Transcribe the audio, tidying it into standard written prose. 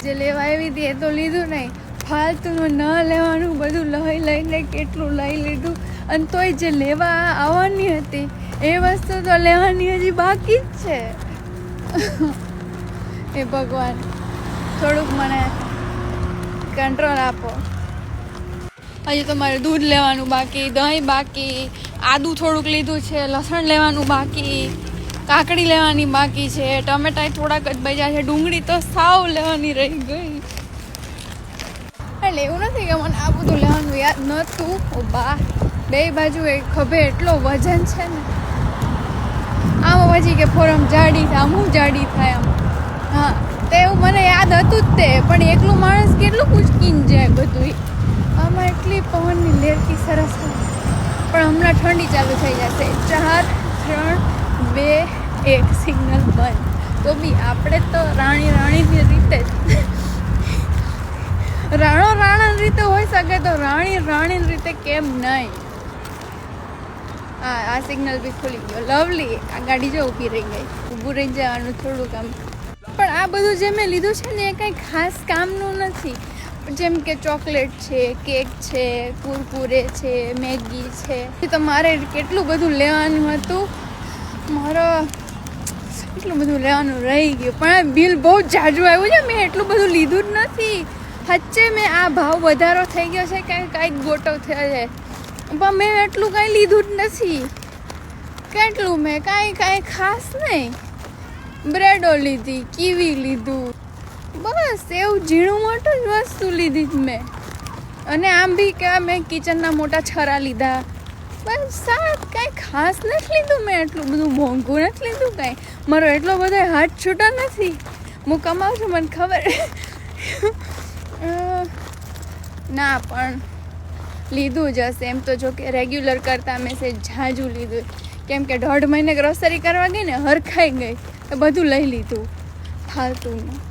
જે લેવા આવી હતી એ તો લીધું નહીં, ફાલતુનું ન લેવાનું બધું લઈને કેટલું લઈ લીધું. અને તોય જે લેવા આવવાની હતી એ વસ્તુ તો લેવાની હજી બાકી જ છે. એ ભગવાન થોડુંક મને કંટ્રોલ આપો. હજી તો મારે દૂધ લેવાનું બાકી, દહીં બાકી, આદું થોડુંક લીધું છે, લસણ લેવાનું બાકી, કાકડી લેવાની બાકી છે, ટમેટા થોડાક જ બચ્યા છે, ડુંગળી તો સાવ લેવાની રહી ગઈ. એટલે એવું નથી કે મને આ બધું લેવાનું યાદ નહોતું. ઓ બા, બે બાજુ એક ખભે એટલો વજન છે ને, આમ પછી કે ફોરમ જાડી થાય, આમ જાડી થાય આમ. હા, તે એવું મને યાદ હતું જ તે, પણ એકલું માણસ કેટલું ઉચકીને જાય બધું. આમાં એટલી પવનની લેરકી સરસ છે, પણ હમણાં ઠંડી ચાલુ થઈ જશે. 4, 3, 2, 1 સિગ્નલ બંધ. તો બી આપણે તો રાણીની રીતે રાણાની રીતે હોઈ શકે, તો રાણીની રીતે કેમ નહીં. આ સિગ્નલ બી ખુલી ગયો. લવલી. આ ગાડી જો ઊભી રહી ગઈ. ઊભું રહી જવાનું થોડુંક આમ. પણ આ બધું જે મેં લીધું છે ને એ કંઈ ખાસ કામનું નથી. જેમ કે ચોકલેટ છે, કેક છે, કુરકુરે છે, મેગી છે. તો મારે કેટલું બધું લેવાનું હતું, એટલું બધું લેવાનું રહી ગયું. પણ બિલ બહુ જાજુ આવ્યું છે. મેં એટલું બધું લીધું જ નથી. વચ્ચે મેં આ ભાવ વધારો થઈ ગયો છે, કાંઈક ગોટો થયો છે, પણ મેં એટલું કાંઈ લીધું જ નથી. કેટલું મેં કાંઈ ખાસ નહીં. બ્રેડો લીધી, કીવી લીધું, બસ એવું ઝીણું મોટું જ વસ્તુ લીધી જ મેં. અને આમ બી કે મેં કિચનના મોટા છરા લીધા, બસ કાંઈ ખાસ નથી લીધું મેં. એટલું બધું મોંઘું નથી લીધું કાંઈ. મારો એટલો બધો હાથ છૂટો નથી. હું કમાઉં છું, મને ખબર. ના, પણ લીધું જ હશે એમ તો. જો કે રેગ્યુલર કરતાં મેં ઝાઝું લીધું, કેમ કે 1.5 મહિને ગ્રોસરી કરવા ગઈ ને, હરખાઈ ગઈ તો બધું લઈ લીધું ફાલતુનું.